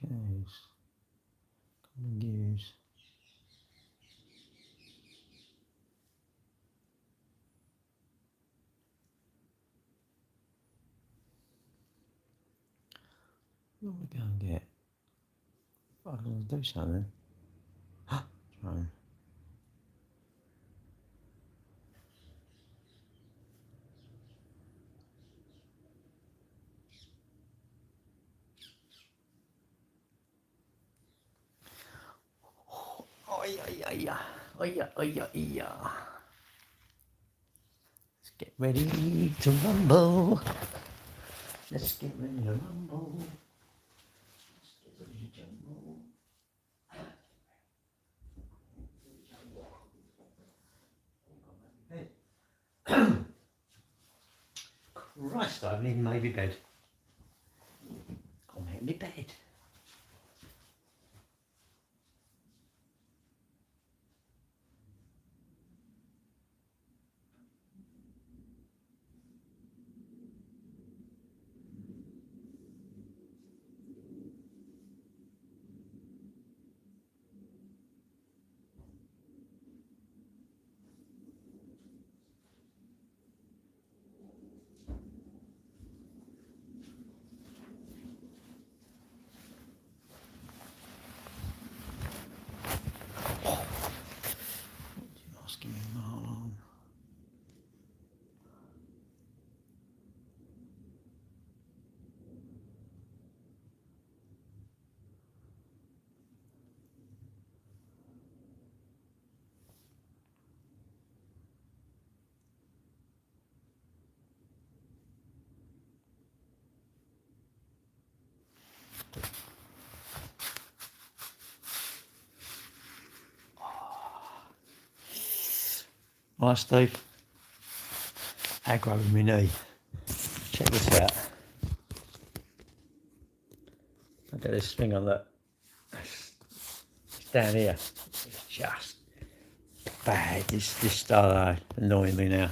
Goose. Come on, goose. What are we going to get? I'm going to do something. Drone. Oh, yeah. Oh, yeah, oh, yeah, yeah. Let's get ready to rumble. Let's get ready to rumble. Let's get ready to rumble. Christ, I haven't even made my bed. I'll make my bed. You're asking me, Marlon. Right, Steve. Aggro with my knee. Check this out. Look at this thing on that. It's down here. It's just bad. This annoying me now.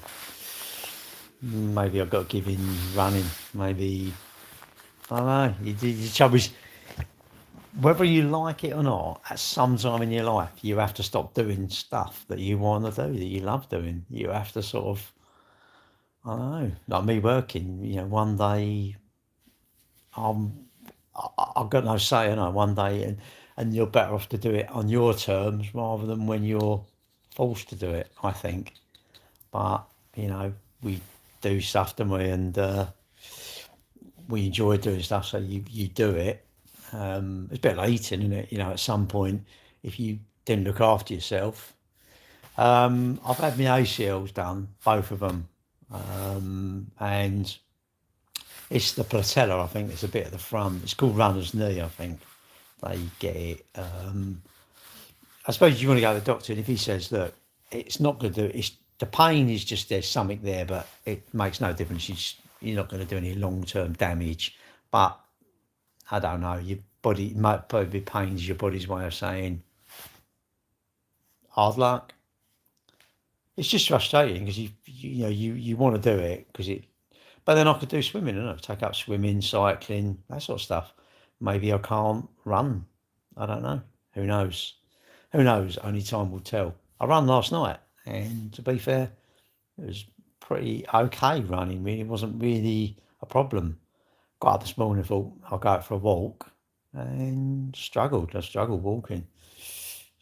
Maybe I've got to give in running. Maybe, I don't know. The trouble is, whether you like it or not, at some time in your life, you have to stop doing stuff that you want to do, that you love doing. You have to sort of, I don't know, like me working, one day I've got no say, one day, and you're better off to do it on your terms rather than when you're forced to do it, I think. But, we do stuff, don't we? And we enjoy doing stuff, so you do it. It's a bit like eating, isn't it? At some point, if you didn't look after yourself. I've had my ACLs done, both of them. And it's the patella, I think. It's a bit at the front. It's called runner's knee, I think. They get it. I suppose you want to go to the doctor, and if he says, look, it's not going to do it, the pain is just there's something there, but it makes no difference. You're not going to do any long-term damage. But I don't know, your body might probably pains your body's way of saying hard luck. It's just frustrating because you want to do it because it. But then I could do swimming, take up swimming, cycling, that sort of stuff. Maybe I can't run. I don't know. Who knows? Who knows? Only time will tell. I ran last night, and to be fair, it was pretty okay running. Really, it wasn't really a problem. Got up this morning, thought I'll go out for a walk, and struggled. I struggled walking.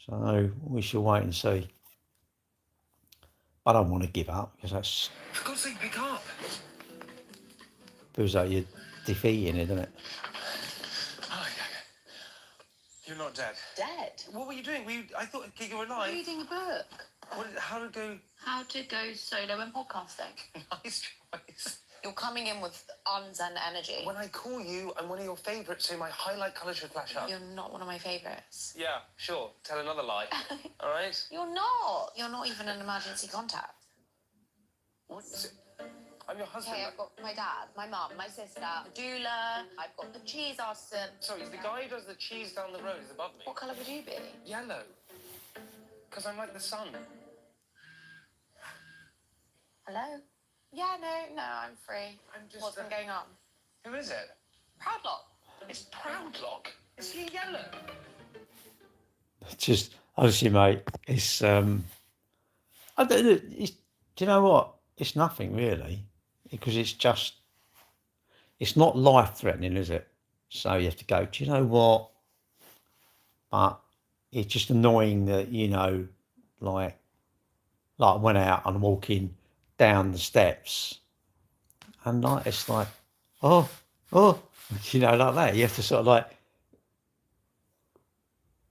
So we shall wait and see. I don't want to give up because that's For God's sake, pick up. feels like you're defeating it, doesn't it? Oh, yeah. You're not dead. Dead? What were you doing? I thought you were alive. Reading a book. How to go? How to go solo when podcasting. Nice choice. You're coming in with unzen energy. When I call you, I'm one of your favourites, so my highlight colour should flash up. You're not one of my favourites. Yeah, sure. Tell another lie. All right? You're not. You're not even an emergency contact. What? I'm your husband. Okay, I've got my dad, my mum, my sister, the doula. I've got the cheese artisan. Sorry, the guy who does the cheese down the road is above me. What colour would you be? Yellow. Because I'm like the sun. Hello? Yeah, no, I'm free. I'm just. What's been going on? Who is it? Proudlock. It's Proudlock. Is he yellow? Just honestly, mate, it's I don't, it's, do you know what? It's nothing really, because it's not life threatening, is it? So you have to go. Do you know what? But it's just annoying that like I went out and walking down the steps, and like it's like, oh, oh, like that. You have to sort of like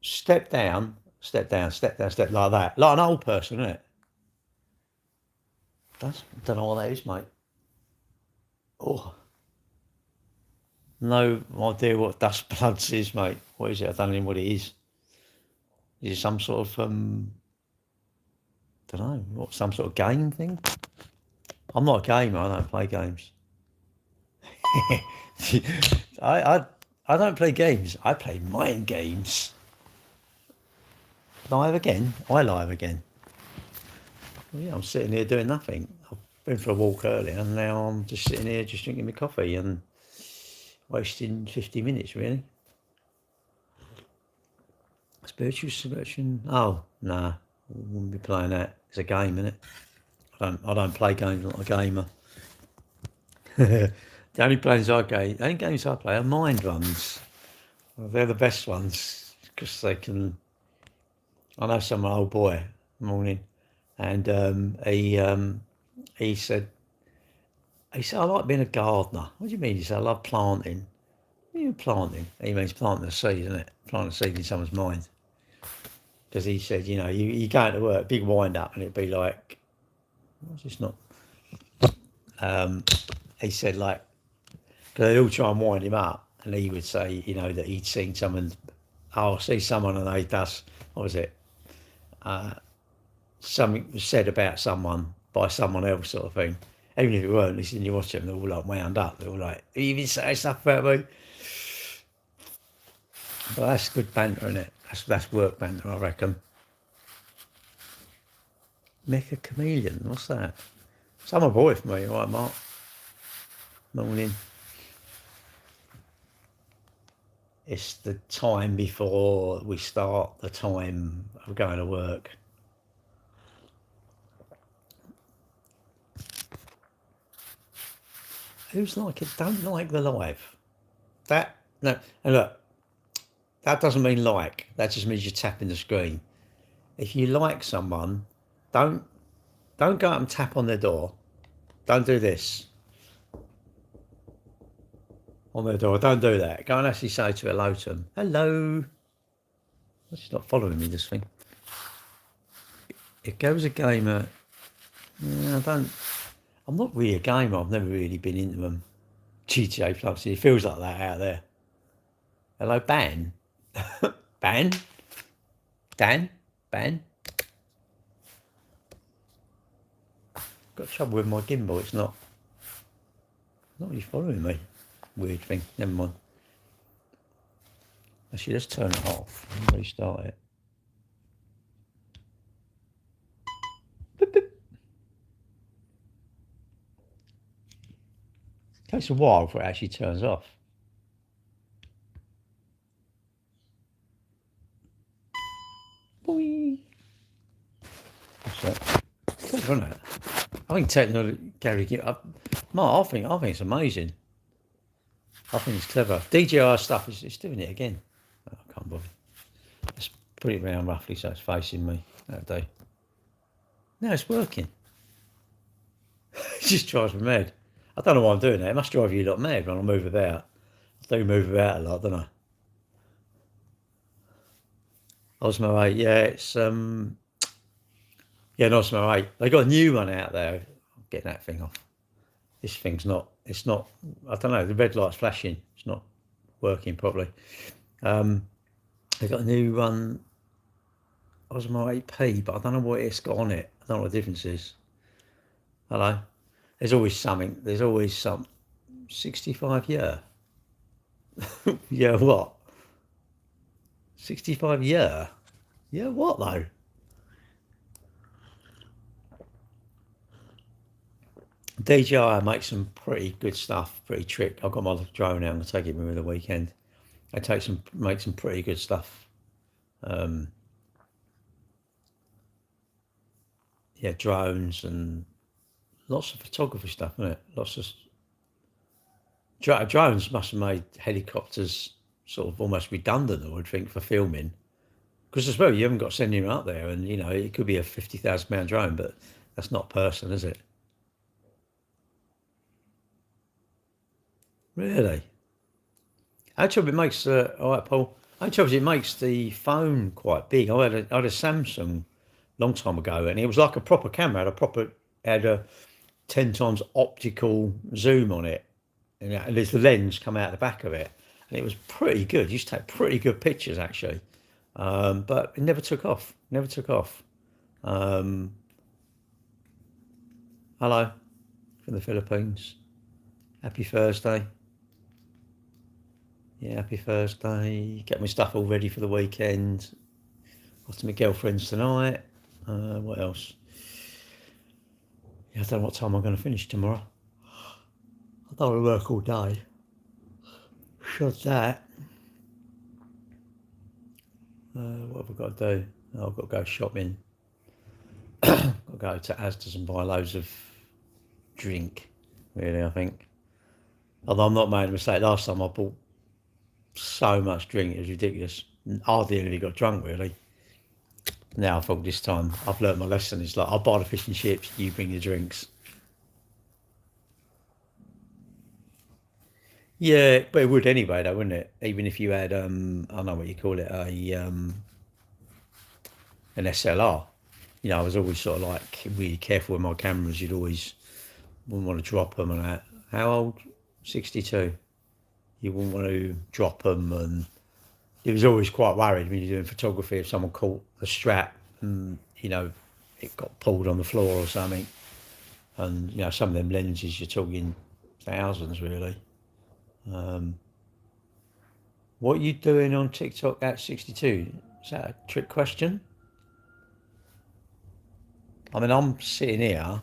step down, step down, step down, step like that, like an old person, isn't it? Don't know what that is, mate. Oh, no idea what dust bloods is, mate. What is it? I don't know what it is. Is it some sort of don't know what, some sort of game thing? I'm not a gamer. I don't play games. I I don't play games. I play mind games. Live again. I live again. Well, yeah, I'm sitting here doing nothing. I've been for a walk earlier, and now I'm just sitting here, just drinking my coffee and wasting 50 minutes, really. Spiritual subversion. Oh, nah, I wouldn't be playing that. It's a game, isn't it? I don't play games. I'm not a gamer. The only games I play are mind ones. Well, they're the best ones because they can. I know some old boy morning, and he said I like being a gardener. What do you mean? He said I love planting. What are you planting? He means planting a seed, isn't it? Planting a seed in someone's mind. Because he said, you go into work, big wind up, and it'd be like, what's this not? He said like, because they'd all try and wind him up, and he would say, that he'd seen someone. Oh, I see someone, and they does. What was it? Something was said about someone by someone else, sort of thing. Even if it weren't, he said, you watch them, they're all like wound up. They're all like, you been saying stuff about me. But that's good banter, isn't it? That's work banter, I reckon. Mecha Chameleon, what's that? Summer boy for me, right, Mark? Morning. It's the time before we start the time of going to work. Who's like it? Don't like the live. And look, that doesn't mean like. That just means you're tapping the screen. If you like someone, don't go up and tap on their door. Don't do this. On their door. Don't do that. Go and actually say hello to them. Hello. She's not following me, this thing. If Go's a gamer, I'm not really a gamer. I've never really been into them. GTA Flux, it feels like that out there. Hello, Ban. Ban? Dan? Ban? Got trouble with my gimbal. It's not really following me. Weird thing. Never mind. Actually, let's turn it off and restart it. It takes a while before it actually turns off. Boing. What's that? Good, isn't it? I think technology, Gary, I think it's amazing. I think it's clever. DJI stuff is doing it again. Oh, I can't bother. Let's put it around roughly so it's facing me that day. No, it's working. It just drives me mad. I don't know why I'm doing that. It must drive you a lot mad when I move about. I do move about a lot, don't I? Osmo 8, yeah, it's an Osmo 8. They got a new one out there. I'm getting that thing off. This thing's not. It's not. I don't know. The red light's flashing. It's not working properly. They got a new one, Osmo 8P, but I don't know what it's got on it. I don't know what the difference is. Hello. There's always something. There's always some 65 year. Yeah, what? 65 year? Yeah, what though? DJI makes some pretty good stuff, pretty trick. I've got my drone out, I'm going to take it with me the weekend. They make some pretty good stuff. Yeah, drones and lots of photography stuff, isn't it? Lots of drones must have made helicopters sort of almost redundant, I would think, for filming. Because as well, you haven't got to send him up there, and you know it could be a £50,000 drone, but that's not a person, is it? Really? How trouble it makes all right, Paul. How trouble it makes the phone quite big. I had a Samsung long time ago, and it was like a proper camera. Had a 10 times optical zoom on it, and there's the lens come out the back of it, and it was pretty good. You used to take pretty good pictures actually, but it never took off. Never took off. Hello from the Philippines. Happy Thursday. Yeah, happy Thursday. Get my stuff all ready for the weekend. Off to my girlfriend's tonight. What else? Yeah, I don't know what time I'm going to finish tomorrow. I don't want to work all day. Should that. What have I got to do? Oh, I've got to go shopping. Got to go to Asda's and buy loads of drink, really, I think. Although I'm not making a mistake. Last time I bought so much drink, it was ridiculous. Hardly anybody got drunk, really. Now I thought this time I've learnt my lesson. It's like, I'll buy the fish and chips, you bring the drinks. Yeah, but it would anyway, though, wouldn't it? Even if you had, I don't know what you call it, an SLR. You know, I was always sort of like really careful with my cameras. You'd always wouldn't want to drop them and that. How old? 62. You wouldn't want to drop them, and it was always quite worried when you're doing photography if someone caught the strap and, you know, it got pulled on the floor or something. And, you know, some of them lenses, you're talking thousands, really. What are you doing on TikTok at 62? Is that a trick question? I mean, I'm sitting here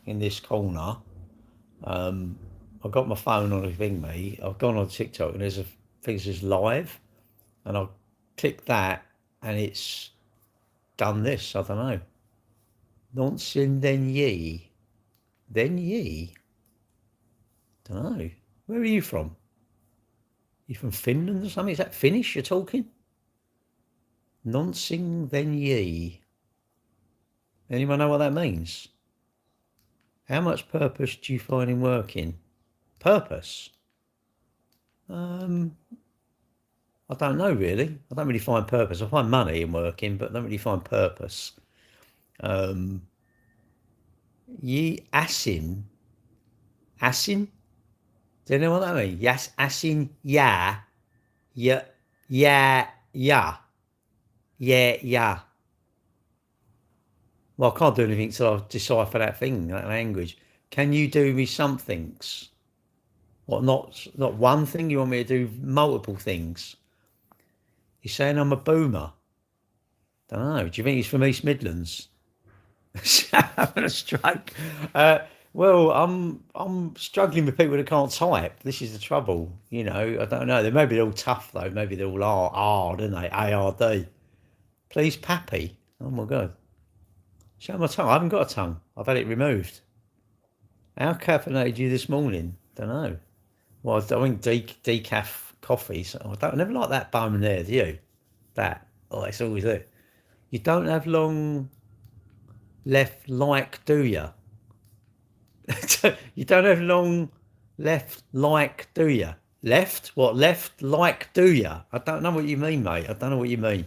in this corner. I've got my phone on a thingy. I've gone on TikTok and there's a thing that says live, and I'll click that and it's done this. I don't know. Nonsense, then ye. Then ye. Don't know. Where are you from? You from Finland or something? Is that Finnish you're talking? Nonsense, then ye. Anyone know what that means? How much purpose do you find in working? Purpose? I don't know really. I don't really find purpose. I find money in working, but I don't really find purpose. Ye asin. Asin? Do you know what that means? Yes, asin, yeah. Yeah, yeah, yeah. Yeah, yeah. Well, I can't do anything till I decipher that thing, that language. Can you do me some things? What, not one thing? You want me to do multiple things? You're saying I'm a boomer? Don't know. Do you think he's from East Midlands? Having a stroke. Well, I'm struggling with people that can't type. This is the trouble. You know, I don't know. They maybe they're all tough though. Maybe they're all hard, aren't they? ARD. Please, Pappy. Oh my God. Show my tongue. I haven't got a tongue. I've had it removed. How caffeinated you this morning? Don't know. Well, I think decaf coffee. So I never like that bone there, do you? That. Oh, it's always there. You don't have long left like, do you? You don't have long left like, do you? Left? What? Left like, do you? I don't know what you mean, mate. I don't know what you mean.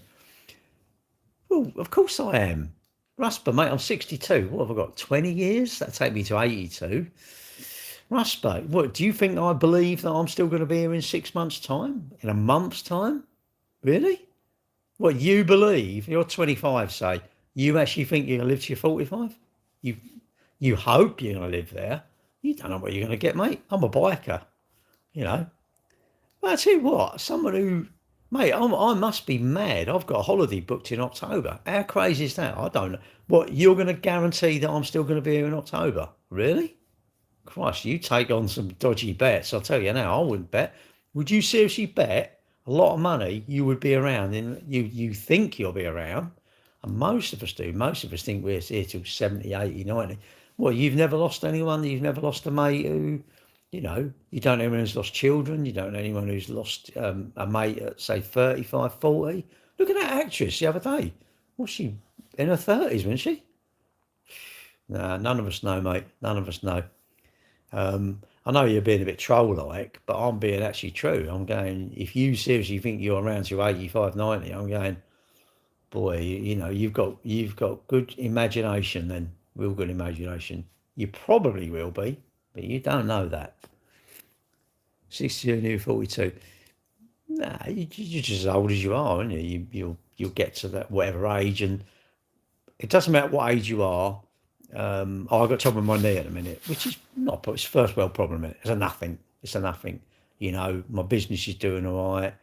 Well, of course I am. Rusper, mate, I'm 62. What have I got? 20 years? That'll take me to 82. Rusper, what, do you think I believe that I'm still going to be here in 6 months' time? In a month's time? Really? What, you believe? You're 25, say. You actually think you're going to live to your 45? You hope you're going to live there. You don't know what you're going to get, mate. I'm a biker, you know. But I tell you what, someone who... Mate, I must be mad. I've got a holiday booked in October. How crazy is that? I don't know. What, you're going to guarantee that I'm still going to be here in October? Really? Christ, you take on some dodgy bets. I'll tell you now, I wouldn't bet. Would you seriously bet a lot of money, you would be around, and you think you'll be around, and most of us do. Most of us think we're here till 70, 80, 90. Well, you've never lost anyone. You've never lost a mate who, you don't know anyone who's lost children. You don't know anyone who's lost a mate at, say, 35, 40. Look at that actress the other day. Was she in her 30s, wasn't she? Nah, none of us know, mate. None of us know. I know you're being a bit troll-like, but I'm being actually true. I'm going, if you seriously think you're around to 85, 90, I'm going, boy, you've got good imagination then, real good imagination. You probably will be, but you don't know that. 62, new 42. Nah, you're just as old as you are, aren't you? You'll get to that whatever age, and it doesn't matter what age you are. I've got trouble with my knee at the minute, which is not, it's a first world problem. It's a nothing. My business is doing all right.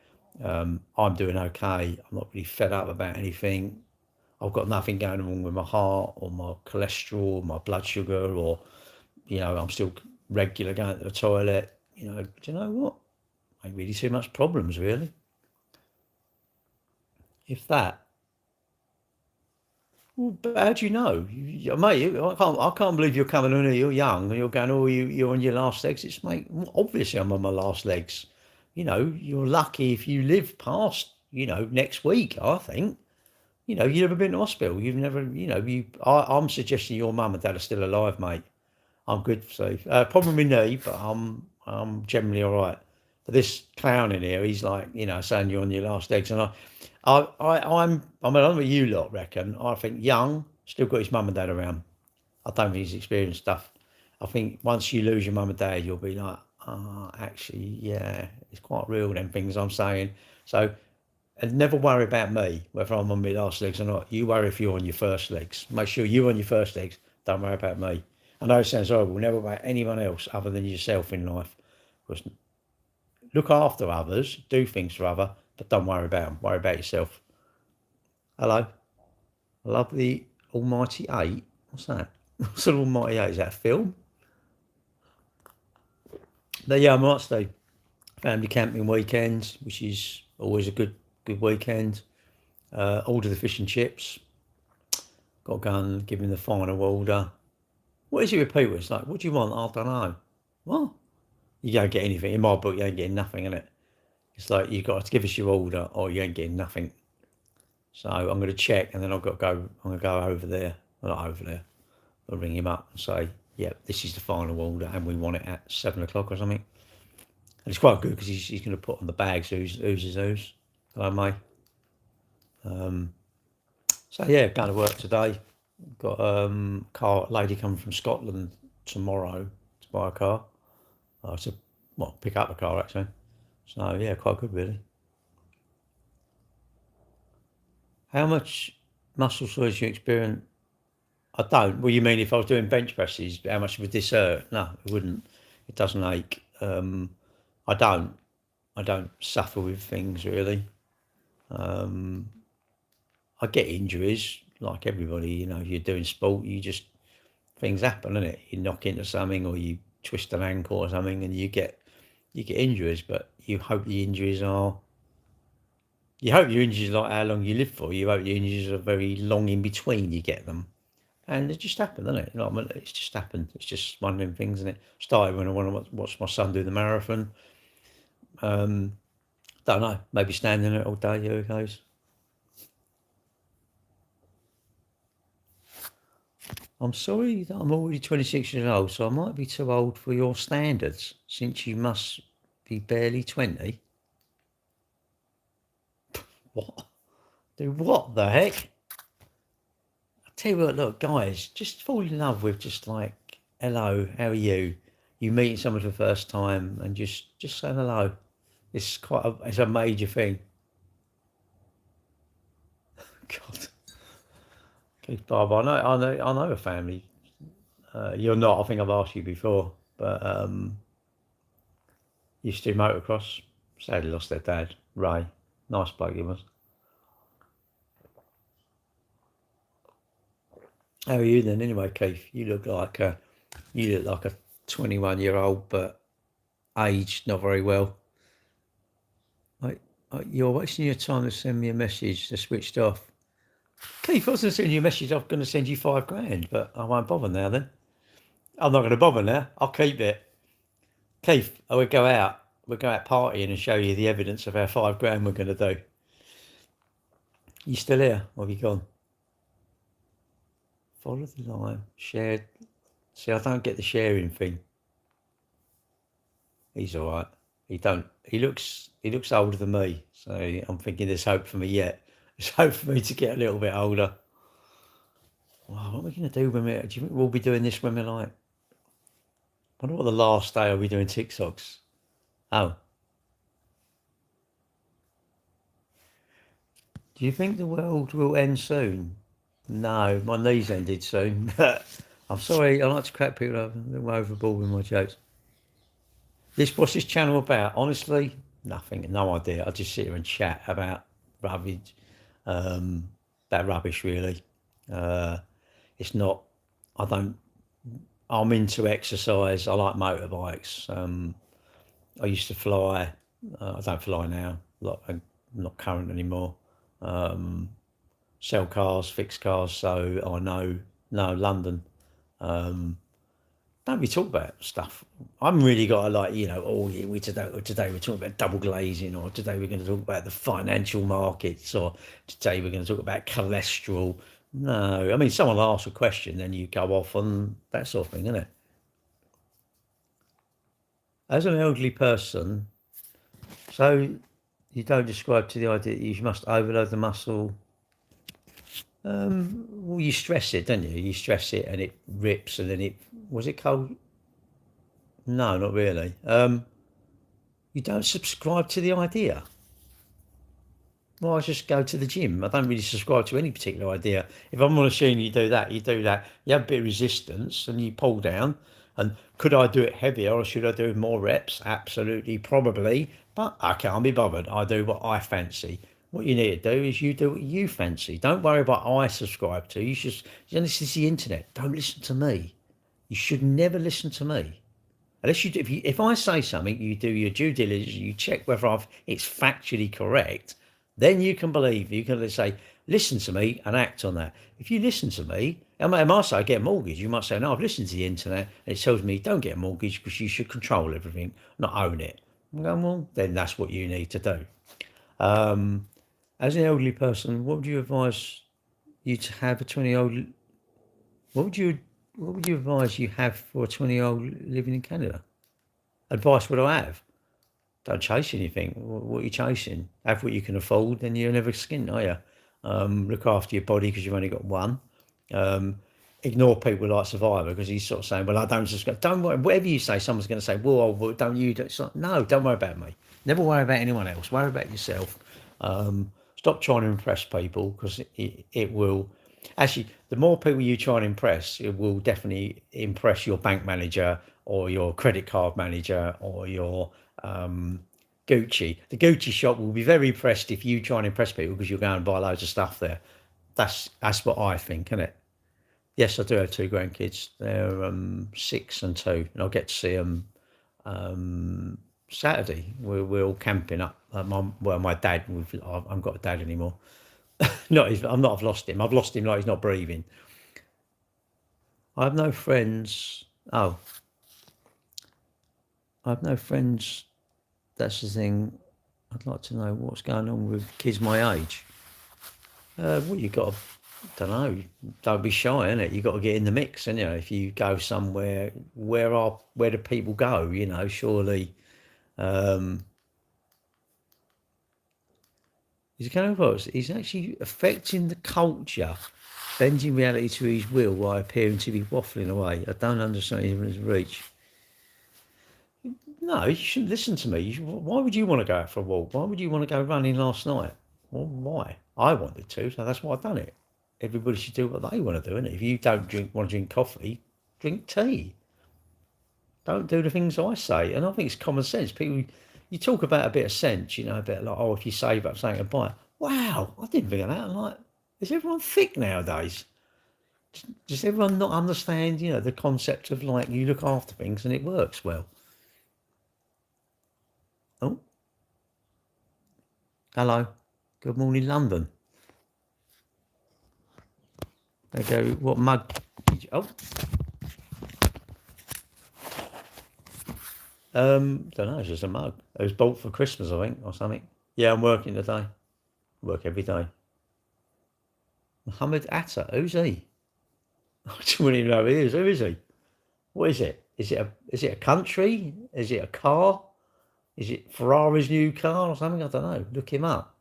I'm doing okay. I'm not really fed up about anything. I've got nothing going on with my heart or my cholesterol, my blood sugar, or, I'm still regular going to the toilet. Do you know what? Ain't really too much problems, really. If that. Well, but how do you know, mate? I can't believe you're coming on here. You're young, and you're going, "Oh, you're on your last legs." It's, mate. Obviously, I'm on my last legs. You're lucky if you live past, next week. I think. You've never been to hospital. You've never, I'm suggesting your mum and dad are still alive, mate. I'm good, Steve. Problem with knee, but I'm generally all right. But this clown in here, he's like, saying you're on your last legs, and I don't know what you lot reckon. I think young, still got his mum and dad around. I don't think he's experienced stuff. I think once you lose your mum and dad, you'll be like, actually, yeah, it's quite real, them things I'm saying. So, and never worry about me, whether I'm on my last legs or not. You worry if you're on your first legs. Make sure you're on your first legs. Don't worry about me. I know it sounds horrible. Never about anyone else other than yourself in life. Because look after others, do things for others, but don't worry about them. Worry about yourself. Hello. I love the Almighty 8. What's that? What's an Almighty 8? Is that a film? Yeah, I might stay. Family camping weekends, which is always a good weekend. Order the fish and chips. Got to go and give him the final order. What is it with people? It's like, what do you want? I don't know. What? You don't get anything. In my book, you ain't getting nothing, innit? It's like, you've got to give us your order or you ain't getting nothing. So I'm going to check, and then I'm going to go over there. Well, not over there. I'll ring him up and say, yeah, this is the final order and we want it at 7 o'clock or something. And it's quite good because he's going to put on the bags who's is who's. Hello, mate. So yeah, going to work today. Got a lady coming from Scotland tomorrow to buy a car. Pick up a car actually. So yeah, quite good really. How much muscle soreness you experience? I don't. Well, you mean if I was doing bench presses, how much would this hurt? No, it wouldn't. It doesn't ache. I don't suffer with things really. I get injuries like everybody. You're doing sport, things happen, innit? You knock into something or you twist an ankle or something, and you get injuries. But you hope the injuries are. You hope your injuries are like how long you live for. You hope your injuries are very long in between you get them. And it just happened, doesn't it? It's just happened. It's just one of them things, isn't it? Started when I want to watch my son do the marathon. Don't know. Maybe standing there all day. Who knows? I'm sorry that I'm already 26 years old, so I might be too old for your standards, since you must be barely 20. What? Do what the heck? Tell you what, look, guys, just fall in love with just like, hello, how are you? You meeting someone for the first time and just saying hello. It's it's a major thing. God. Okay, Bob, I know a family. You're not. I think I've asked you before, but used to do motocross. Sadly lost their dad, Ray. Nice bloke he was. How are you then, anyway, Keith? You look like a 21-year-old, but aged not very well. You're wasting your time to send me a message to switched off. Keith, I was going to send you a message. I'm going to send you £5,000, but I won't bother now then. I'm not going to bother now. I'll keep it. Keith, I would go out. We'll go out partying and show you the evidence of our £5,000 we're going to do. You still here? Or have you gone? Follow the line. Shared. See, I don't get the sharing thing. He's all right. He looks older than me. So I'm thinking there's hope for me yet. There's hope for me to get a little bit older. Wow, what are we going to do when do you think we'll be doing this when we're like, I wonder what the last day I'll be doing TikToks. Oh. Do you think the world will end soon? No, my knees ended soon. I'm sorry, I like to crack people up. I'm overboard with my jokes. What's this channel about? Honestly, nothing, no idea. I just sit here and chat about rubbish, really. It's not, I'm into exercise. I like motorbikes. I used to fly. I don't fly now. I'm not current anymore. Sell cars, fix cars. So I know London. Don't we talk about stuff? I'm really got to today we're talking about double glazing, or today we're going to talk about the financial markets, or today we're going to talk about cholesterol. No, I mean, someone will ask a question, then you go off on that sort of thing, isn't it? As an elderly person, so you don't describe to the idea that you must overload the muscle. Well, you stress it, don't you? You stress it and it rips, and then was it cold? No, not really. You don't subscribe to the idea. Well, I just go to the gym. I don't really subscribe to any particular idea. If I'm on a machine, you do that. You have a bit of resistance and you pull down. And could I do it heavier, or should I do more reps? Absolutely, probably. But I can't be bothered. I do what I fancy. What you need to do is you do what you fancy. Don't worry about what I subscribe to. This is the internet. Don't listen to me. You should never listen to me. Unless you do, if I say something, you do your due diligence, you check whether it's factually correct, then you can believe. You can say, listen to me and act on that. If you listen to me, I might say, get a mortgage. You might say, no, I've listened to the internet and it tells me don't get a mortgage because you should control everything, not own it. I'm going, well, then that's what you need to do. As an elderly person, what would you advise you to have a 20-year-old? What would you advise you have for a 20-year-old living in Canada? Advice would I have? Don't chase anything. What are you chasing? Have what you can afford, then you're never skint, are you? Look after your body because you've only got one. Ignore people like Survivor because he's sort of saying, well, I don't subscribe. Don't worry. Whatever you say, someone's going to say, well, don't you? No, don't worry about me. Never worry about anyone else. Worry about yourself. Stop trying to impress people because it will. Actually, the more people you try and impress, it will definitely impress your bank manager or your credit card manager or your Gucci. The Gucci shop will be very impressed if you try and impress people because you'll go and buy loads of stuff there. That's what I think, isn't it? Yes, I do have 2 grandkids. They're 6 and 2, and I'll get to see them Saturday. We're all camping up. My dad. I haven't got a dad anymore. I've lost him. I've lost him like he's not breathing. I have no friends. Oh, I have no friends. That's the thing. I'd like to know what's going on with kids my age. Well, you got to, don't know. Don't be shy, innit? You got to get in the mix, and if you go somewhere, where do people go? Surely. He's he's actually affecting the culture, bending reality to his will while appearing to be waffling away. I don't understand his reach. No, you shouldn't listen to me. Why would you want to go out for a walk? Why would you want to go running last night? Well, why? I wanted to, so that's why I've done it. Everybody should do what they want to do, innit? If you don't want to drink coffee, drink tea. Don't do the things I say. And I think it's common sense. People, you talk about a bit of sense, a bit like, if you save up something to buy it. Wow, I didn't think of that. I'm like, is everyone thick nowadays? Does everyone not understand, the concept of you look after things and it works well? Oh. Hello. Good morning, London. They go, what mug? Oh. Don't know, it's just a mug. It was bought for Christmas, I think, or something. Yeah, I'm working today. Work every day. Muhammad Atta, who's he? I don't even know who he is. Who is he? What is it? Is it a country? Is it a car? Is it Ferrari's new car or something? I don't know. Look him up.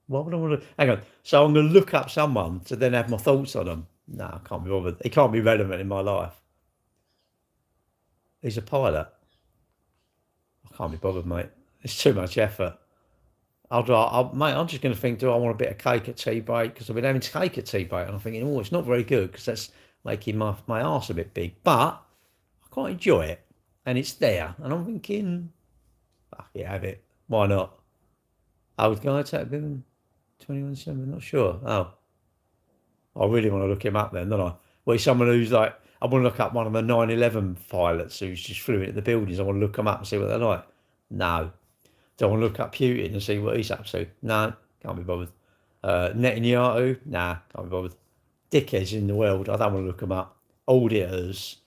Why would I want to? Hang on. So I'm going to look up someone to then have my thoughts on them. No, I can't be bothered. He can't be relevant in my life. He's a pilot. I can't be bothered, mate. It's too much effort. Mate, I'm just going to think, do I want a bit of cake at tea break? Because I've been having cake at tea break and I'm thinking, oh, it's not very good because that's making my arse a bit big. But I quite enjoy it and it's there. And I'm thinking, fuck it, have it. Why not? Old guy, take a bit of 21/7, not sure. Oh, I really want to look him up then, don't I? Well, he's someone who's like, I want to look up one of the 9/11 pilots who's just flew into the buildings. I want to look them up and see what they're like. No. Do I want to look up Putin and see what he's up to? No, can't be bothered. Netanyahu? Nah, can't be bothered. Dickheads in the world, I don't want to look them up. Auditors,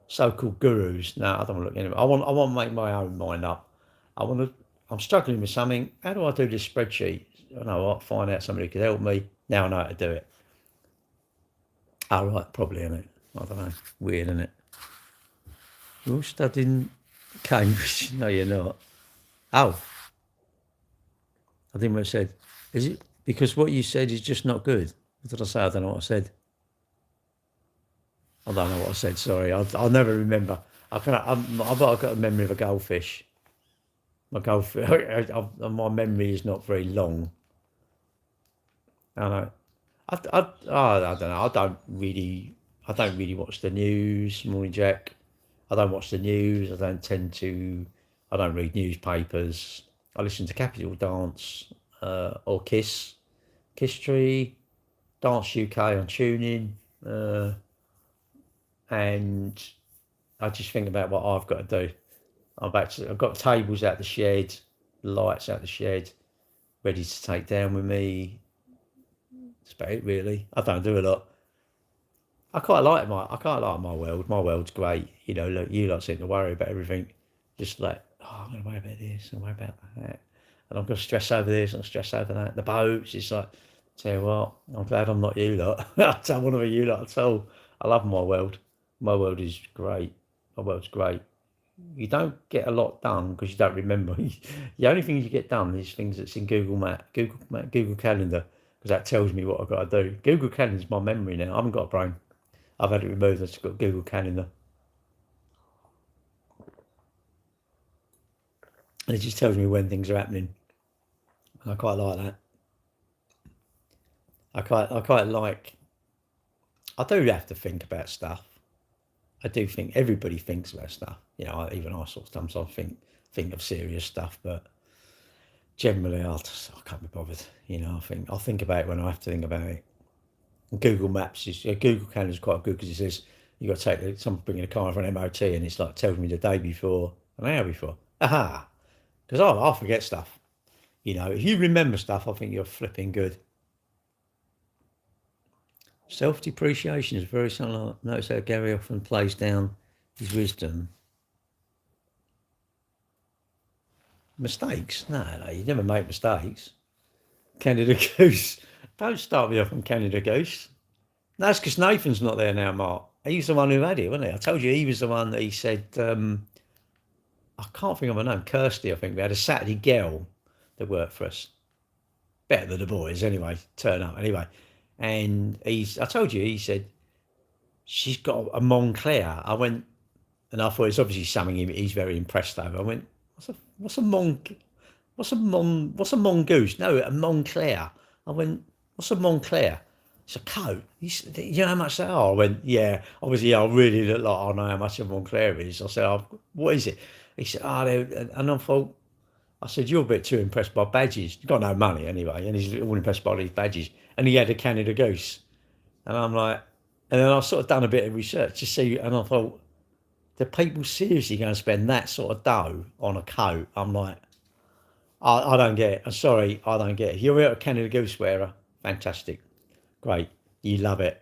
so-called gurus. No, I don't want to look at them. I want to make my own mind up. I'm struggling with something. How do I do this spreadsheet? I know what, find out somebody who could help me. Now I know how to do it. Oh, right, probably, isn't it? I don't know. Weird, isn't it? You're studying Cambridge. No, you're not. Oh. I think what I said. Is it because what you said is just not good? What did I say? I don't know what I said. I don't know what I said, sorry. I'll never remember. I've got a memory of a goldfish. My memory is not very long. I know. I don't know. I don't really watch the news. Morning, Jack. I don't watch the news. I don't read newspapers. I listen to Capital Dance or Kiss Tree, Dance UK on TuneIn, and I just think about what I've got to do. I've got tables out the shed, lights out the shed, ready to take down with me. That's about it, really. I don't do a lot. I quite like my world. My world's great. You know, look, you lot seem to worry about everything. Just like, oh, I'm going to worry about this and worry about that. And I'm going to stress over this and stress over that. The boats, it's like, tell you what, I'm glad I'm not you lot. I don't want to be you lot at all. I love my world. My world is great. My world's great. You don't get a lot done because you don't remember. The only things you get done is things that's in Google Calendar, because that tells me what I've got to do. Google Calendar's my memory now. I haven't got a brain. I've had it removed. I've just got Google Calendar. And it just tells me when things are happening. And I quite like that. I quite like, I do have to think about stuff. I do think everybody thinks about stuff. You know, even I sort of sometimes think of serious stuff, but generally I can't be bothered. You know, I'll think about it when I have to think about it. And Google Calendar is quite good because it says you got to take someone bringing a car for an MOT, and it's like tells me the day before, an hour before. Aha, because I forget stuff. You know, if you remember stuff, I think you're flipping good. Self-depreciation is very similar. Notice how Gary often plays down his wisdom. Mistakes? No, you never make mistakes. Canada Goose. Don't start me off on Canada Goose. That's because Nathan's not there now, Mark. He's the one who had it, wasn't he? I told you he was the one that he said, I can't think of her name, Kirsty, I think. We had a Saturday girl that worked for us. Better than the boys, anyway. Turn up, anyway. And I told you, he said, she's got a Montclair. I went, and I thought it's obviously something he's very impressed over. I went, what's a mongoose? No, a Montclair. I went, what's a Montclair? It's a coat. You know how much they are? I went, yeah. Obviously, I really look like I know how much a Montclair is. I said, what is it? He said, and I thought, I said, you're a bit too impressed by badges. You've got no money anyway, and he's all impressed by these badges. And he had a Canada Goose. And I'm like, and then I've sort of done a bit of research to see, and I thought, do people seriously going to spend that sort of dough on a coat? I'm like, I don't get it. I'm sorry, I don't get it. You're a Canada Goose wearer. Fantastic. Great. You love it.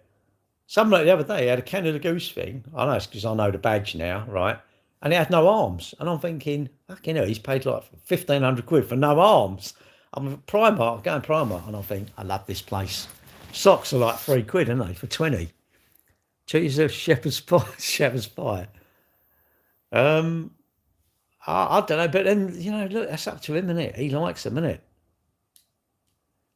Some like the other day had a Canada Goose thing. I know it's because I know the badge now, right? And it had no arms. And I'm thinking, fucking hell, he's paid like 1,500 quid for no arms. I'm at Primark, going Primark, and I think, I love this place. Socks are like 3 quid, aren't they, for 20? Cheese of shepherd's pie. Shepherd's pie. I don't know, but then, look, that's up to him, isn't it? He likes them, isn't it?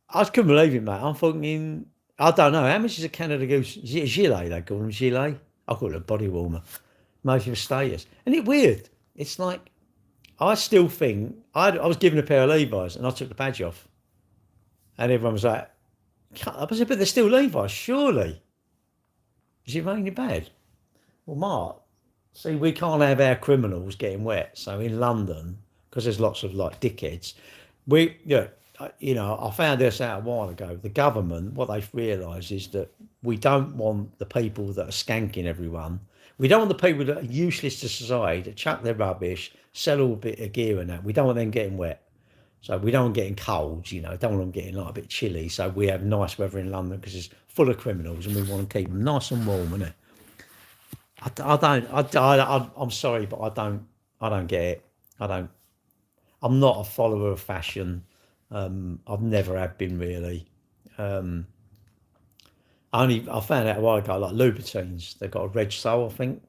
I just couldn't believe it, mate. I'm thinking, I don't know, how much is a Canada Goose? Is it a gilet, they call them, gilet? I call it a body warmer. Most of a status. Isn't it weird? It's like, I still think, I was given a pair of Levi's and I took the badge off. And everyone was like, I said, but they're still Levi's, surely. Is it raining bad? Well, Mark, see, we can't have our criminals getting wet. So in London, because there's lots of like dickheads, I found this out a while ago. The government, what they've realised is that we don't want the people that are skanking everyone. We don't want the people that are useless to society, that chuck their rubbish, sell all a bit of gear and that. We don't want them getting wet. So we don't want them getting colds, don't want them getting like a bit chilly. So we have nice weather in London because it's full of criminals and we want to keep them nice and warm, isn't it? I'm sorry, but I don't get it. I'm not a follower of fashion. I've never have been really. I found out a while ago, like Louboutins, they've got a red sole, I think.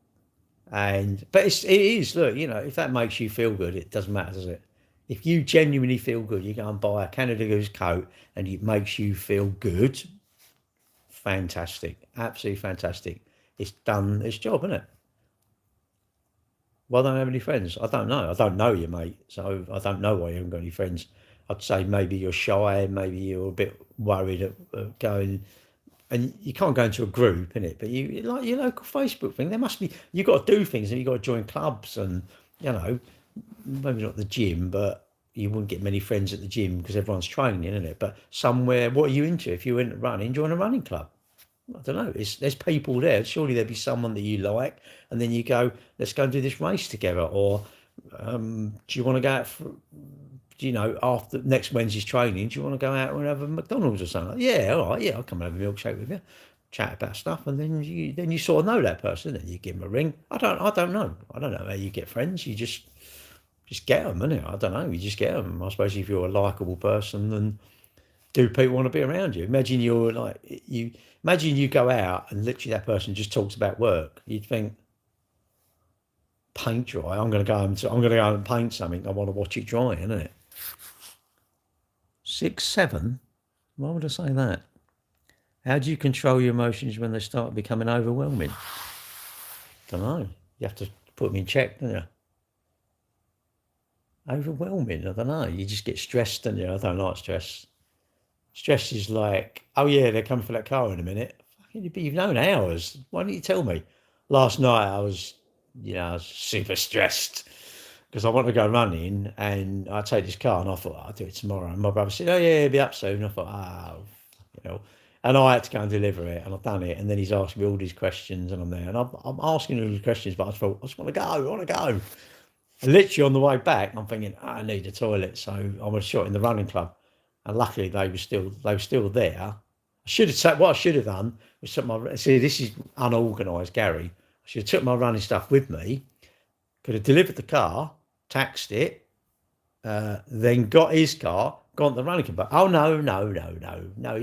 But it is, look, if that makes you feel good, it doesn't matter, does it? If you genuinely feel good, you go and buy a Canada Goose coat and it makes you feel good, fantastic, absolutely fantastic. It's done its job, isn't it? Well, I don't have any friends. I don't know. I don't know you, mate. So I don't know why you haven't got any friends. I'd say maybe you're shy, maybe you're a bit worried at going, and you can't go into a group, innit? But you like your local Facebook thing. There must be. You've got to do things, and you've got to join clubs, and maybe not the gym, but you wouldn't get many friends at the gym because everyone's training, isn't it? But somewhere, what are you into? If you're into running, join a running club. I don't know. There's people there. Surely there'd be someone that you like, and then you go, let's go and do this race together. Or do you want to go out for, after next Wednesday's training? Do you want to go out and have a McDonald's or something? Yeah, all right. Yeah, I'll come and have a milkshake with you, chat about stuff, and then you sort of know that person, and you give them a ring. I don't know. I don't know how you get friends. You just get them, innit? I don't know. You just get them. I suppose if you're a likable person, then do people want to be around you? Imagine Imagine you go out and literally that person just talks about work. You'd think, paint dry. I'm going to go and paint something. I want to watch it dry, isn't it? 6, 7. Why would I say that? How do you control your emotions when they start becoming overwhelming? Don't know. You have to put them in check, don't you? Overwhelming. I don't know. You just get stressed, don't you? I don't like stress. Stress is like, oh yeah, they're coming for that car in a minute. You've known hours. Why didn't you tell me? Last night I was super stressed because I wanted to go running and I take this car and I thought, I'll do it tomorrow. And my brother said, oh yeah, it'll be up soon. I thought, and I had to go and deliver it and I've done it. And then he's asked me all these questions and I'm there and I'm asking all these questions, but I thought, I just want to go. And literally on the way back, I'm thinking, I need a toilet. So I was shot in the running club. And luckily they were still there. What I should have done was this is unorganised, Gary. I should have took my running stuff with me, could have delivered the car, taxed it, then got his car, gone to the running club. But oh no, you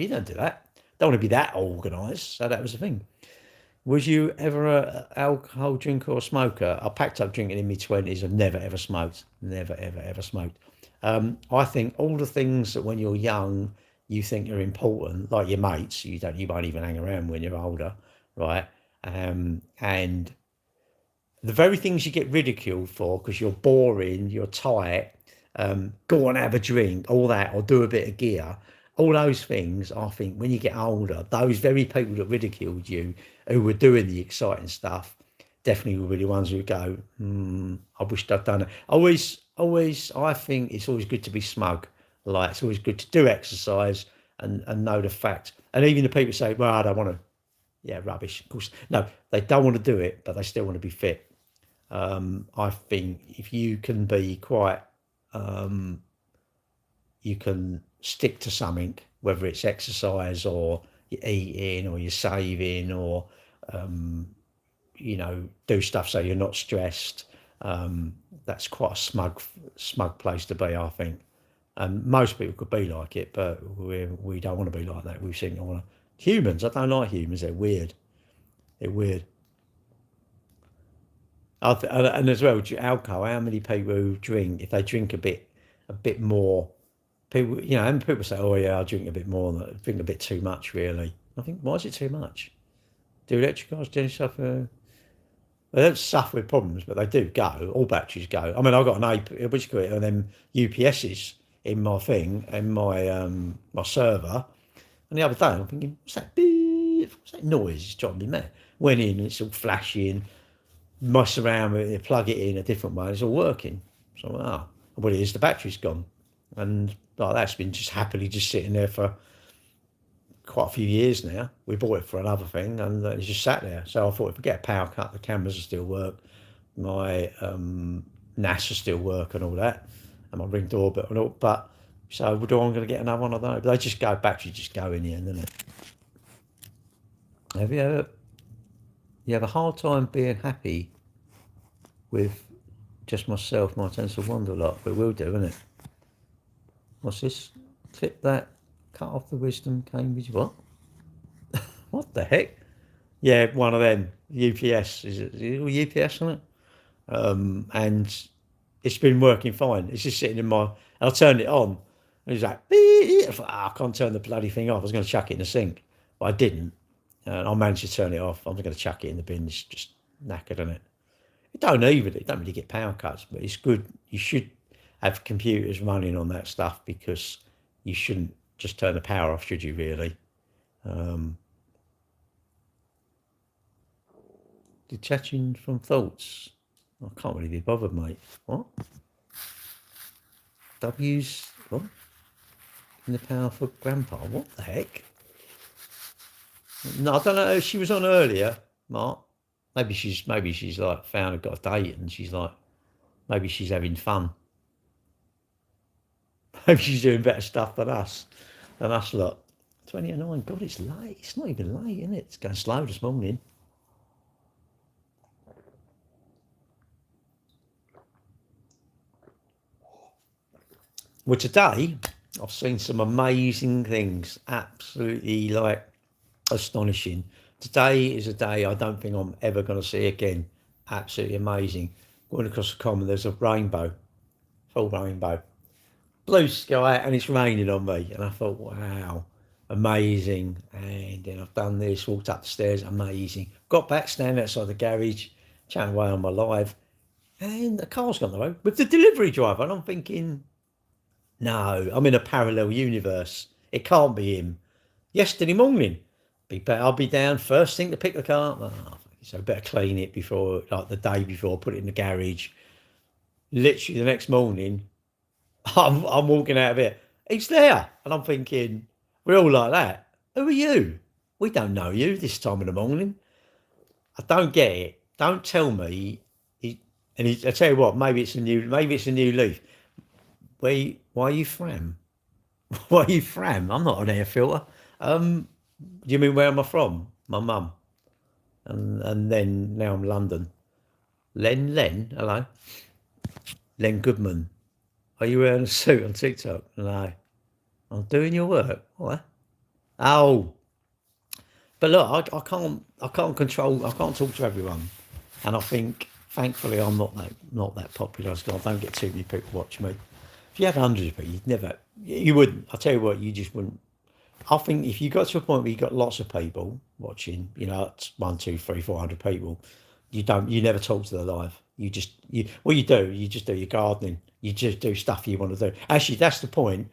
don't do that. Don't want to be that organised. So that was the thing. Was you ever an alcohol drinker or smoker? I packed up drinking in my 20s. I've never ever smoked. Never ever smoked. I think all the things that when you're young you think are important, like your mates, you won't even hang around when you're older, right? And the very things you get ridiculed for because you're boring, you're tight, go and have a drink, all that, or do a bit of gear, all those things. I think when you get older, those very people that ridiculed you, who were doing the exciting stuff, definitely will be the ones who go, I wished I'd done it. I think it's always good to be smug. Like, it's always good to do exercise and know the fact. And even the people say, well, I don't want to. Yeah, rubbish. Of course, no, they don't want to do it, but they still want to be fit. I think if you can be quite you can stick to something, whether it's exercise or you're eating or you're saving or do stuff so you're not stressed. That's quite a smug place to be, I think. And most people could be like it, but we don't want to be like that. We seem to want to. Humans, I don't like humans. They're weird. They're weird. And as well, alcohol. How many people who drink, if they drink a bit more, people, and people say, "Oh yeah, I drink a bit more. I drink a bit too much." Really, I think, why is it too much? Do electric cars generally suffer? They don't suffer with problems, but they do go. All batteries go. I mean, I've got an them UPSs in my thing, in my server. And the other day, I'm thinking, what's that beep? What's that noise? It's driving me mad. Went in, and it's all flashing. Mess around with it, plug it in a different way. It's all working. So, well, it is. The battery's gone, and that's been just happily just sitting there for quite a few years now. We bought it for another thing, and it's just sat there. So I thought, if we get a power cut, the cameras will still work, my NAS will still work, and all that, and my Ring doorbell and all. But so I'm going to get another one of those. But they just go, battery just go in the end, doesn't it? Have you have a hard time being happy with just myself, my sense of wonder a lot, but we'll do, isn't it? What's this? Clip that. Cut off the wisdom, Cambridge. What? What the heck? Yeah, one of them. UPS. Is it UPS on it? And it's been working fine. It's just sitting in my. And I turned it on, and it's like, beep. I thought, I can't turn the bloody thing off. I was going to chuck it in the sink, but I didn't. And I managed to turn it off. I'm going to chuck it in the bin. It's just knackered, isn't it? It don't really get power cuts, but it's good. You should have computers running on that stuff, because you shouldn't just turn the power off, should you really? Detaching from thoughts. I can't really be bothered, mate. What? W's, what? In the power for grandpa. What the heck? No, I don't know. She was on earlier, Mark. Maybe she's like found got a date, and she's like, maybe she's having fun. Maybe she's doing better stuff than us lot. 29. God, it's late. It's not even late, isn't it? It's going slow this morning. Well, today I've seen some amazing things. Absolutely, astonishing. Today is a day I don't think I'm ever going to see again. Absolutely amazing. Going across the common, there's a rainbow, full rainbow, blue sky, and it's raining on me. And I thought, wow, amazing. And then I've done this, walked up the stairs, amazing. Got back, standing outside the garage, chatting away on my live, and the car's gone the road with the delivery driver. And I'm thinking, no, I'm in a parallel universe. It can't be him. Yesterday morning, I'll be down first thing to pick the car up. So better clean it before, like the day before, put it in the garage. Literally the next morning, I'm walking out of it. He's there. And I'm thinking, we're all like that. Who are you? We don't know you this time of the morning. I don't get it. Don't tell me. I tell you what, maybe it's a new leaf. Why are you Fram? Why are you Fram? I'm not an air filter. Do you mean where am I from? My mum. And then now I'm London. Len, hello. Len Goodman. Are you wearing a suit on TikTok? No. I'm doing your work. What? Oh. But look, I can't talk to everyone. And I think, thankfully, I'm not that popular. I don't get too many people watch me. If you had hundreds of people, you wouldn't. I'll tell you what, you just wouldn't. I think if you got to a point where you got lots of people watching, it's 1, 2, 3, 400 people, you never talk to the live. You just do your gardening. You just do stuff you want to do. Actually, that's the point.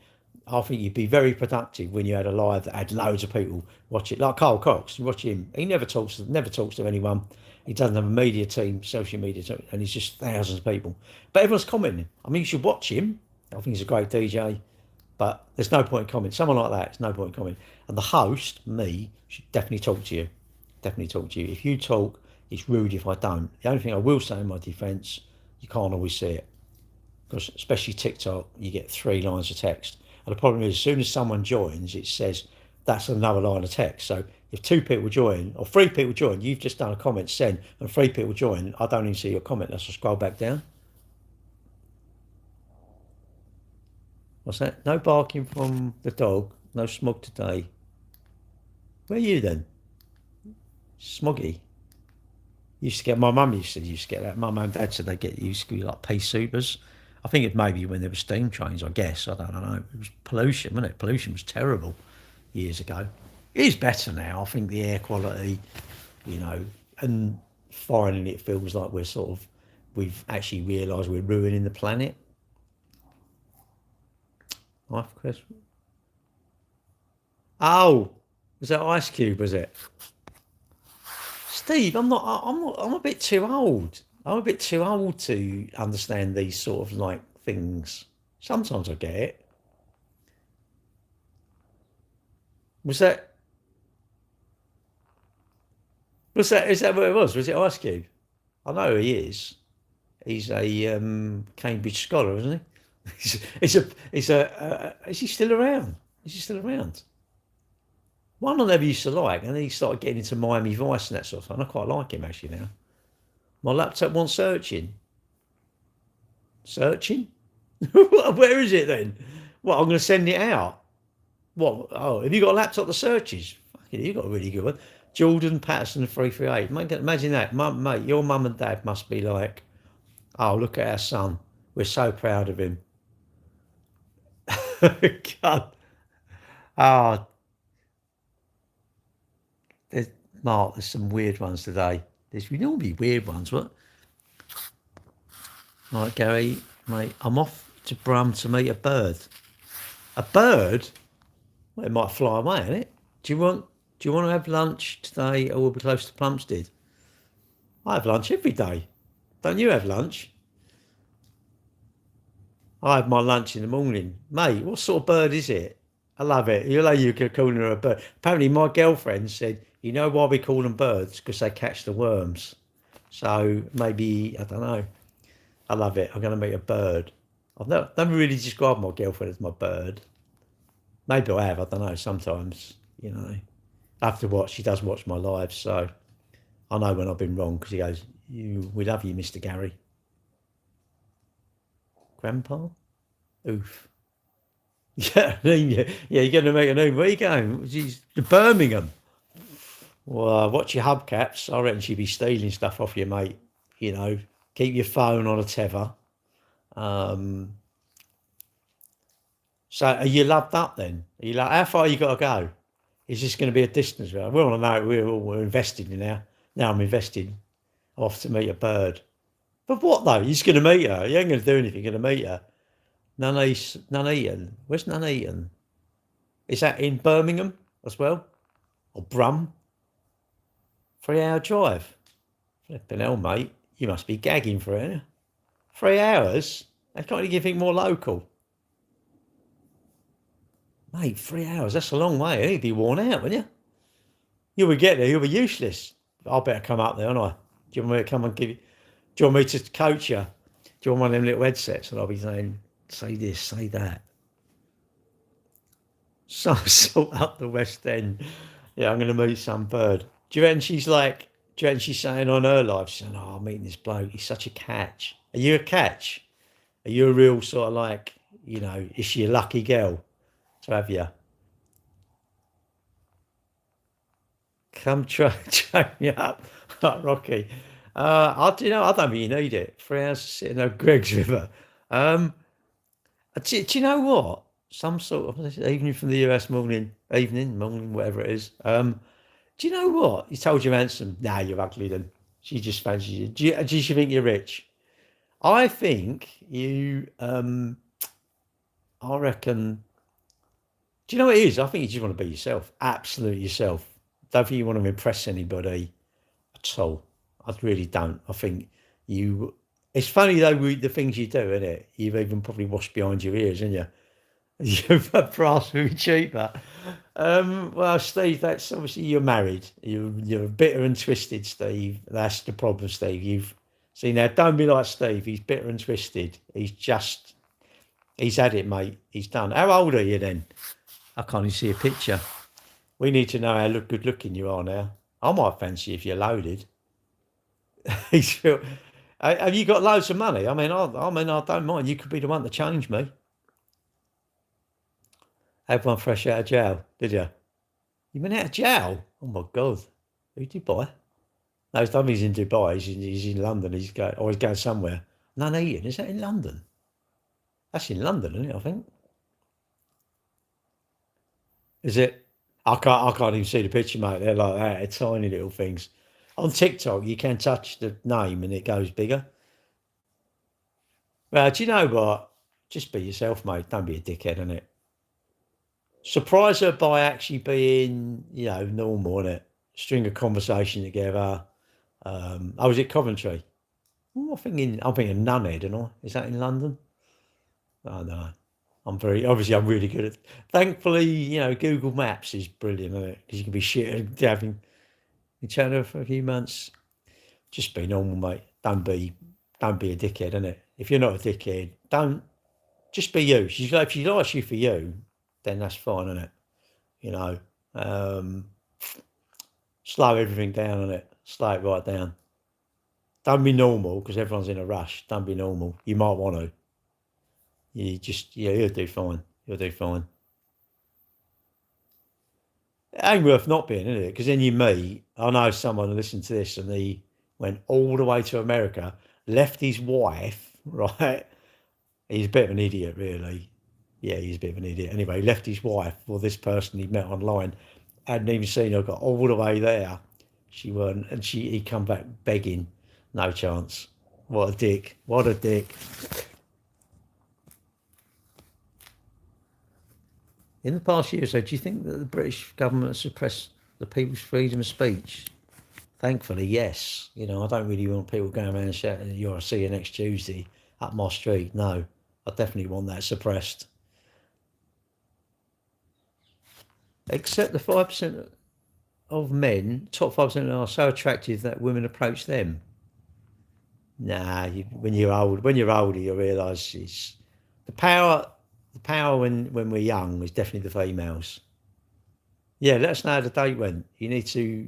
I think you'd be very productive when you had a live that had loads of people watch it. Like Carl Cox, you watch him. He never talks to anyone. He doesn't have a media team, social media team, and he's just thousands of people. But everyone's commenting. I mean, you should watch him. I think he's a great DJ. But there's no point in commenting. Someone like that, there's no point in commenting. And the host, me, should definitely talk to you. Definitely talk to you. If you talk, it's rude if I don't. The only thing I will say in my defence, you can't always see it. Because especially TikTok, you get 3 lines of text. And the problem is, as soon as someone joins, it says that's another line of text. So if 2 people join or 3 people join, you've just done a comment send, and 3 people join, I don't even see your comment. Let's scroll back down. What's that? No barking from the dog. No smog today. Where are you then? Smoggy. Used to get, my mum used to get that. My mum and dad said they used to be like pea supers. I think it maybe when there were steam trains, I guess. I don't know. It was pollution, wasn't it? Pollution was terrible years ago. It is better now. I think the air quality, you know, and finally it feels like we've actually realised we're ruining the planet. Life question. Oh, was that Ice Cube, was it? Steve, I'm a bit too old. I'm a bit too old to understand these sort of like things. Sometimes I get it. Is that what it was? Was it Ice Cube? I know he is. He's a Cambridge scholar, isn't he? Is he still around? Is he still around? One I never used to like, and then he started getting into Miami Vice and that sort of thing. I quite like him actually now. My laptop wants searching. Searching? Where is it then? What, I'm going to send it out? What? Oh, have you got a laptop that searches? Fucking, you got a really good one. Jordan Patterson 338. Imagine that. Mate, your mum and dad must be like, oh, look at our son. We're so proud of him. God. Oh, Mark, there's some weird ones today. There's normally weird ones, what? Right, Gary, mate, I'm off to Brum to meet a bird. A bird? Well, it might fly away, innit? Do you want to have lunch today, or we'll be close to Plumstead? I have lunch every day. Don't you have lunch? I have my lunch in the morning. Mate, what sort of bird is it? I love it. You could call her a bird. Apparently my girlfriend said, you know why we call them birds? Because they catch the worms. So maybe, I don't know. I love it. I'm going to meet a bird. I've never really described my girlfriend as my bird. Maybe I have. I don't know. Sometimes, you know. I have to watch. She does watch my lives. So I know when I've been wrong because he goes, we love you, Mr. Gary. Grandpa? Oof. Yeah, you're going to make a name. Where are you going? She's to Birmingham. Well, watch your hubcaps. I reckon she'd be stealing stuff off you, mate. You know, keep your phone on a tether. So are you loved up then? Are you how far you got to go? Is this going to be a distance? We all know we're invested in now. Now I'm invested. Off to meet a bird. But what though? You're just going to meet her. You ain't going to do anything. You're going to meet her. Nuneaton. Where's Nuneaton? Is that in Birmingham as well? Or Brum? 3-hour drive. Flipping hell, mate. You must be gagging for it. 3 hours? They can't even think more local. Mate, 3 hours. That's a long way. You'd be worn out, wouldn't you? You would get there. You'll be useless. I better come up there, aren't I? Do you want me to come and give you? Do you want me to coach you? Do you want one of them little headsets? And I'll be saying, say this, say that. So sort up the West End. Yeah, I'm going to meet some bird. Do you reckon she's saying on her life, she's saying, oh, I'm meeting this bloke. He's such a catch. Are you a catch? Are you a real sort of like, you know, is she a lucky girl to have you? Come train me up, Rocky. I don't think you need it. 3 hours sitting on Greg's River. Do you know what? Some sort of evening from the US morning, whatever it is. Do you know what? You told your handsome. Nah, you're ugly then. She just fancies you. Do you think you're rich? I think you. I reckon. Do you know what it is? I think you just want to be yourself. Absolutely yourself. Don't think you want to impress anybody at all. I really don't. I think you. It's funny though, the things you do, isn't it? You've even probably washed behind your ears, haven't you? You've brass will be cheaper. Well, Steve, that's obviously you're married. You're bitter and twisted, Steve. That's the problem, Steve. You've see now. Don't be like Steve. He's bitter and twisted. He's just He's had it, mate. He's done. How old are you then? I can't even see a picture. We need to know how good looking you are now. I might fancy if you're loaded. He's feel. Have you got loads of money? I mean, I don't mind. You could be the one to change me. Had one fresh out of jail, did you? You been out of jail? Oh my God. Who Dubai? No, it's not he's in Dubai. He's in London. He's going somewhere. Nuneaton, is that in London? That's in London, isn't it? I think. Is it? I can't even see the picture, mate. They're like that. They're tiny little things. On TikTok, you can touch the name and it goes bigger. Well, do you know what? Just be yourself, mate. Don't be a dickhead, innit? Surprise her by actually being, normal, innit? String a conversation together. I was at Coventry. I'm thinking Nunhead, and is that in London? Oh no. I'm really good at. Thankfully, Google Maps is brilliant, isn't it? Because you can be shit at having each other for a few months. Just be normal, mate. Don't be a dickhead, innit? If you're not a dickhead, don't just be you. If she likes you for you, then that's fine, innit? Slow everything down, innit? Slow it right down. Don't be normal because everyone's in a rush. Don't be normal. You might want to. You'll do fine. You'll do fine. It ain't worth not being, is it? Because then you meet. I know someone who listened to this and he went all the way to America, left his wife, right? He's a bit of an idiot, really. Yeah, he's a bit of an idiot. Anyway, he left his wife for this person he met online. Hadn't even seen her, got all the way there. She weren't, and he come back begging. No chance. What a dick. What a dick. In the past year or so, do you think that the British government suppressed the people's freedom of speech? Thankfully, yes. I don't really want people going around shouting, "You'll see you next Tuesday" up my street. No, I definitely want that suppressed. Except the 5% of men, top 5% are so attractive that women approach them. Nah, when you're older, you realise it's the power. The power when we're young is definitely the females. Yeah, let us know how the date went. You need to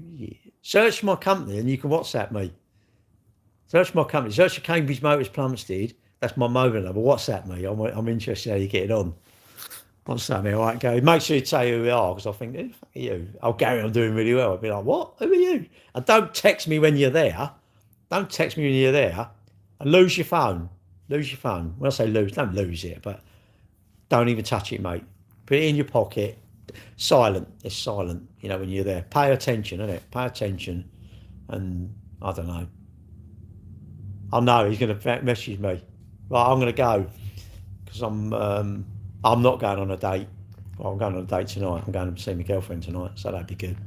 search my company and you can WhatsApp me. Search my company. Search for Cambridge Motors Plumstead. That's my mobile number. WhatsApp me. I'm interested how you get it on. WhatsApp me. All right, go. Make sure you tell who we are because I think, who the fuck are you? Oh, Gary, I'm doing really well. I'll be like, what? Who are you? And don't text me when you're there. Don't text me when you're there. And lose your phone. Lose your phone. When I say lose, don't lose it, but don't even touch it, mate. Put it in your pocket. Silent. It's silent, when you're there. Pay attention, innit? Pay attention. And I don't know. I know he's going to message me. Right, I'm going to go because I'm not going on a date. Well, I'm going on a date tonight. I'm going to see my girlfriend tonight, so that'd be good.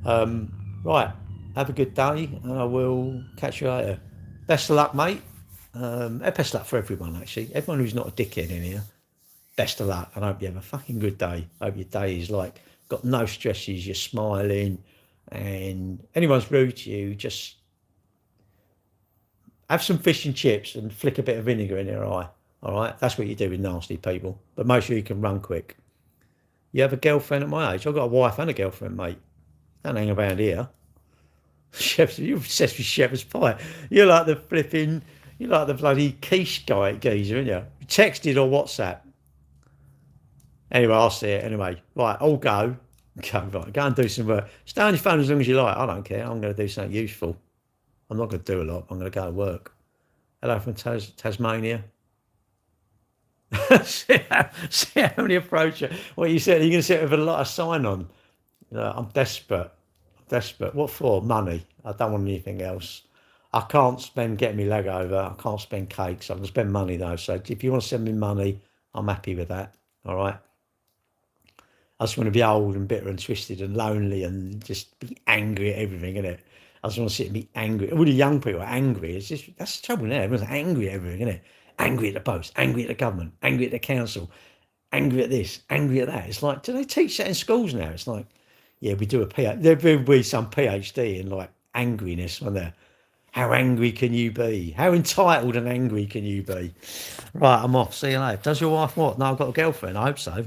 Right, have a good day, and I will catch you later. Best of luck, mate. Best of luck for everyone, actually. Everyone who's not a dickhead in here. Best of luck, and I hope you have a fucking good day. I hope your day is got no stresses, you're smiling, and anyone's rude to you, just have some fish and chips and flick a bit of vinegar in their eye. All right, that's what you do with nasty people. But make sure you can run quick. You have a girlfriend at my age. I've got a wife and a girlfriend, mate. Don't hang around here. You're obsessed with shepherd's pie. You're like the bloody quiche geezer, aren't you? Texted or WhatsApp. Anyway, I'll see it anyway. Right, I'll go. Go and do some work. Stay on your phone as long as you like. I don't care. I'm going to do something useful. I'm not going to do a lot. I'm going to go to work. Hello from Tasmania. see how many approach you. What you said, you're going to sit with a lot of sign on. I'm desperate. What for? Money. I don't want anything else. I can't spend getting me leg over. I can't spend cakes. I can spend money though. So if you want to send me money, I'm happy with that. All right. I just want to be old and bitter and twisted and lonely and just be angry at everything, innit? I just want to sit and be angry. All the young people are angry. That's the trouble now. Everyone's angry at everything, innit? Angry at the post, angry at the government, angry at the council, angry at this, angry at that. It's like, do they teach that in schools now? It's like, yeah, we do a PhD. There will be some PhD in angriness on there. How angry can you be? How entitled and angry can you be? Right, I'm off. See you later. Does your wife what? No, I've got a girlfriend. I hope so.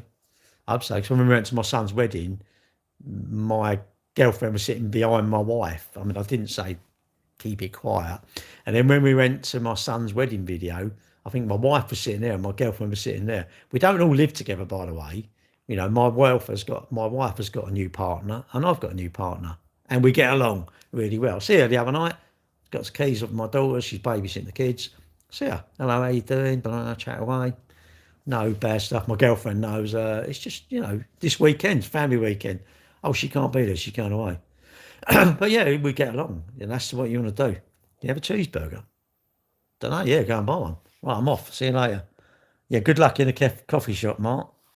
I hope so. Because when we went to my son's wedding, my girlfriend was sitting behind my wife. I mean, I didn't say keep it quiet. And then when we went to my son's wedding video, I think my wife was sitting there and my girlfriend was sitting there. We don't all live together, by the way. You know, my wife has got a new partner and I've got a new partner. And we get along really well. See her the other night. Got the keys of my daughter. She's babysitting the kids. See her. Hello, how you doing? Blah, chat away. No bad stuff. My girlfriend knows. It's just, you know, this weekend, family weekend. Oh, she can't be there. She's going away. But yeah, we get along. And that's what you want to do. You have a cheeseburger? Don't know. Yeah, go and buy one. Right, I'm off. See you later. Yeah, good luck in the coffee shop, Mark.